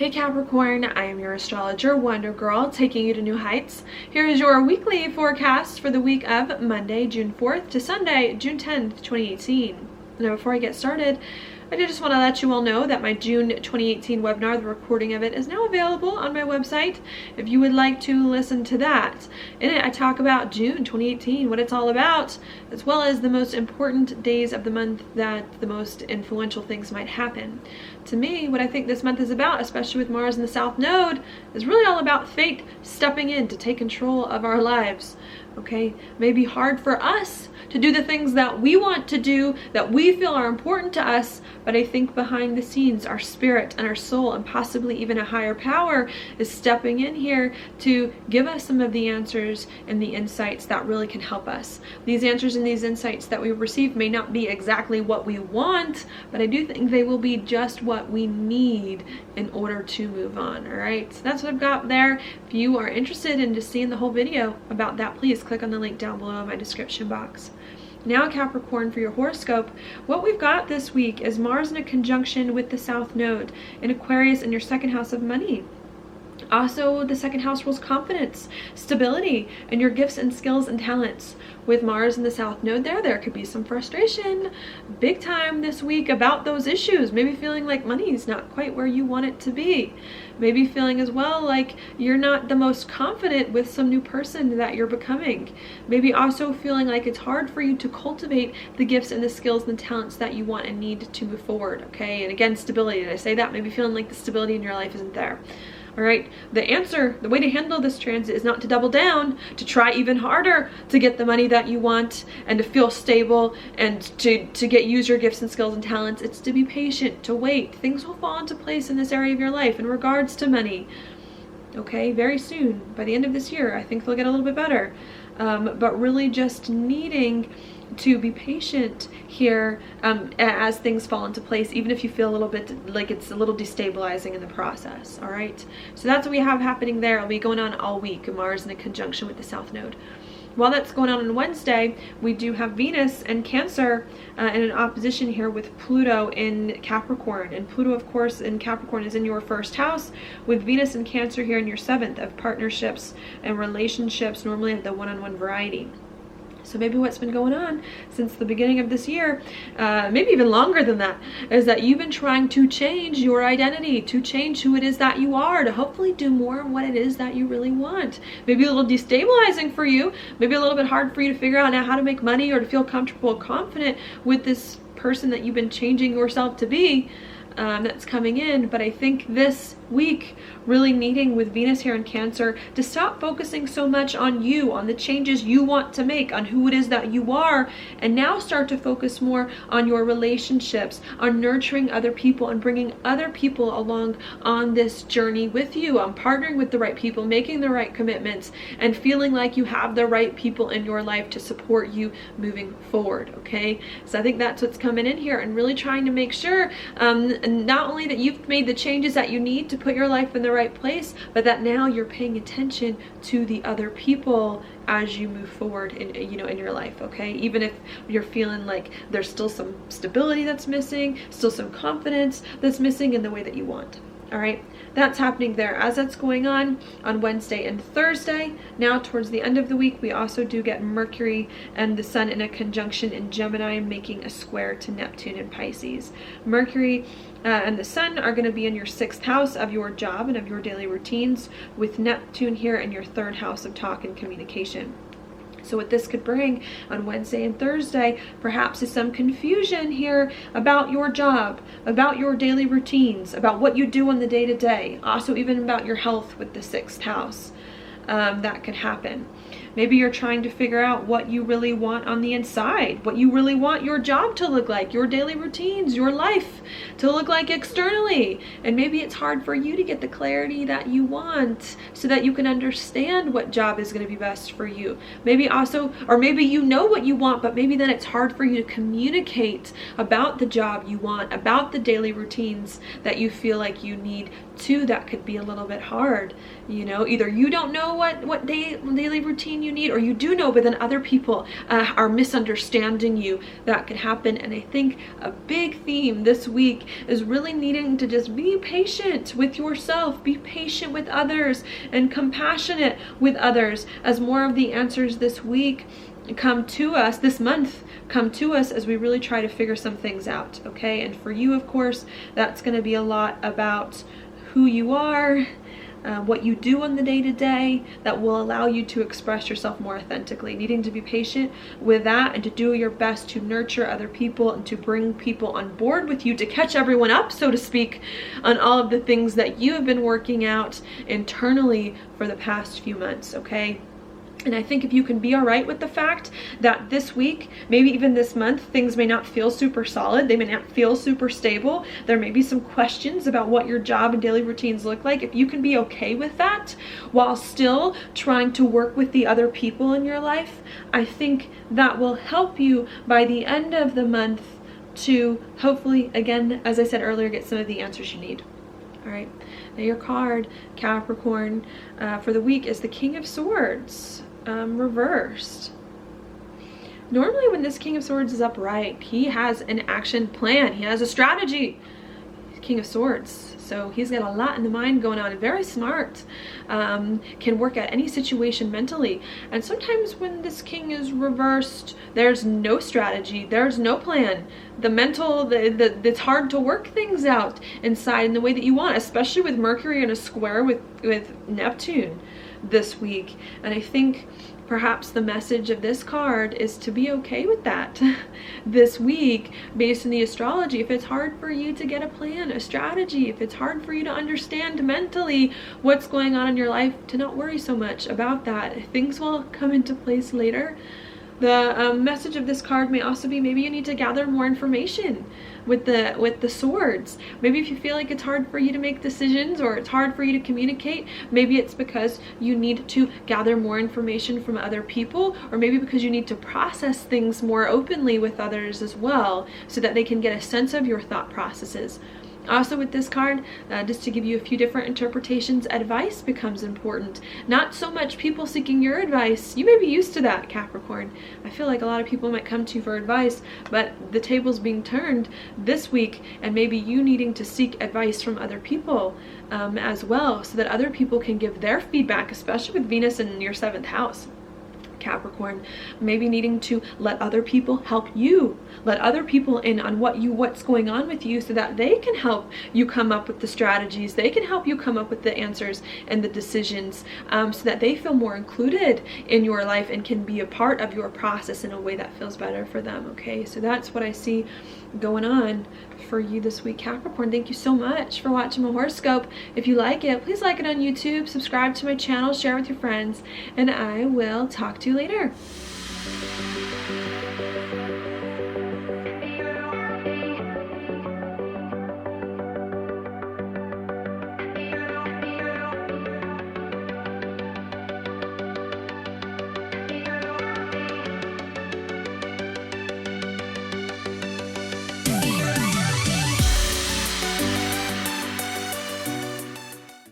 Hey Capricorn, I am your astrologer, Wonder Girl, taking you to new heights. Here is your weekly forecast for the week of Monday, June 4th to Sunday, June 10th, 2018. Now before I get started, I just want to let you all know that my June 2018 webinar, the recording of it, is now available on my website if you would like to listen to that. In it, I talk about June 2018, what it's all about, as well as the most important days of the month that the most influential things might happen. To me, what I think this month is about, especially with Mars in the South Node, is really all about fate stepping in to take control of our lives. Okay, may be hard for us to do the things that we want to do, that we feel are important to us, but I think behind the scenes, our spirit and our soul, and possibly even a higher power, is stepping in here to give us some of the answers and the insights that really can help us. These answers and these insights that we receive may not be exactly what we want, but I do think they will be just what we need in order to move on. All right, so that's what I've got there. If you are interested in just seeing the whole video about that, please click on the link down below in my description box. Now Capricorn, for your horoscope, what we've got this week is Mars in a conjunction with the South Node in Aquarius in your second house of money. Also, the second house rules confidence, stability, and your gifts and skills and talents. With Mars in the South Node there could be some frustration big time this week about those issues. Maybe feeling like money's not quite where you want it to be. Maybe feeling as well like you're not the most confident with some new person that you're becoming. Maybe also feeling like it's hard for you to cultivate the gifts and the skills and the talents that you want and need to move forward, okay? And again, stability. Did I say that? Maybe feeling like the stability in your life isn't there. All right, the way to handle this transit is not to double down, to try even harder to get the money that you want and to feel stable and to use your gifts and skills and talents. It's to be patient, to wait. Things will fall into place in this area of your life in regards to money. Okay, very soon, by the end of this year, I think they'll get a little bit better. But really just needing to be patient here as things fall into place, even if you feel a little bit like it's a little destabilizing in the process. All right, so that's what we have happening there. It'll be going on all week, Mars in a conjunction with the South Node. While that's going on Wednesday, we do have Venus and Cancer in an opposition here with Pluto in Capricorn. And Pluto, of course, in Capricorn is in your first house, with Venus and Cancer here in your seventh, of partnerships and relationships, normally of the one-on-one variety. So maybe what's been going on since the beginning of this year, maybe even longer than that, is that you've been trying to change your identity, to change who it is that you are, to hopefully do more of what it is that you really want. Maybe a little destabilizing for you, maybe a little bit hard for you to figure out now how to make money or to feel comfortable and confident with this person that you've been changing yourself to be. That's coming in. But I think this week, really needing with Venus here in Cancer to stop focusing so much on you, on the changes you want to make, on who it is that you are, and now start to focus more on your relationships, on nurturing other people and bringing other people along on this journey with you, on partnering with the right people, making the right commitments, and feeling like you have the right people in your life to support you moving forward. Okay, so I think that's what's coming in here, and really trying to make sure not only that you've made the changes that you need to put your life in the right place, but that now you're paying attention to the other people as you move forward in your life. Okay, even if you're feeling like there's still some stability that's missing, still some confidence that's missing in the way that you want. All right, that's happening there. As that's going on Wednesday and Thursday, now towards the end of the week, we also do get Mercury and the Sun in a conjunction in Gemini, making a square to Neptune in Pisces. Mercury and the Sun are going to be in your sixth house of your job and of your daily routines, with Neptune here in your third house of talk and communication. So what this could bring on Wednesday and Thursday perhaps is some confusion here about your job, about your daily routines, about what you do on the day-to-day, also even about your health with the sixth house. That could happen. Maybe you're trying to figure out what you really want on the inside, what you really want your job to look like, your daily routines, your life to look like externally. And maybe it's hard for you to get the clarity that you want so that you can understand what job is going to be best for you. Maybe also, or maybe you know what you want, but maybe then it's hard for you to communicate about the job you want, about the daily routines that you feel like you need to. That could be a little bit hard. Either you don't know what daily routine you need, or you do know, but then other people are misunderstanding you. That could happen. And I think a big theme this week is really needing to just be patient with yourself, be patient with others, and compassionate with others, as more of the answers this week come to us, this month come to us, as we really try to figure some things out. Okay, and for you, of course, that's going to be a lot about who you are, what you do on the day-to-day that will allow you to express yourself more authentically. Needing to be patient with that and to do your best to nurture other people and to bring people on board with you, to catch everyone up, so to speak, on all of the things that you have been working out internally for the past few months. Okay. And I think if you can be all right with the fact that this week, maybe even this month, things may not feel super solid, they may not feel super stable, there may be some questions about what your job and daily routines look like, if you can be okay with that while still trying to work with the other people in your life, I think that will help you by the end of the month to hopefully, again, as I said earlier, get some of the answers you need. All right, now your card, Capricorn, for the week is the King of Swords. Reversed. Normally when this King of Swords is upright, he has an action plan, he has a strategy. King of Swords, so he's got a lot in the mind going on, very smart, can work at any situation mentally. And sometimes when this king is reversed, there's no strategy, there's no plan. The mental, it's hard to work things out inside in the way that you want, especially with Mercury in a square with Neptune this week. And I think perhaps the message of this card is to be okay with that this week, based on the astrology. If it's hard for you to get a plan, a strategy, if it's hard for you to understand mentally what's going on in your life, to not worry so much about that. Things will come into place later. The message of this card may also be, maybe you need to gather more information with the swords. Maybe if you feel like it's hard for you to make decisions, or it's hard for you to communicate, maybe it's because you need to gather more information from other people, or maybe because you need to process things more openly with others as well, so that they can get a sense of your thought processes. Also with this card, just to give you a few different interpretations, advice becomes important. Not so much people seeking your advice. You may be used to that, Capricorn. I feel like a lot of people might come to you for advice, but the table's being turned this week, and maybe you needing to seek advice from other people as well, so that other people can give their feedback, especially with Venus in your 7th house. Capricorn, maybe needing to let other people help you, let other people in on what's going on with you, so that they can help you come up with the strategies, they can help you come up with the answers and the decisions, so that they feel more included in your life and can be a part of your process in a way that feels better for them. Okay, so that's what I see going on for you this week, Capricorn. Thank you so much for watching my horoscope. If you like it, please like it on YouTube, subscribe to my channel, share with your friends, and I will talk to you later.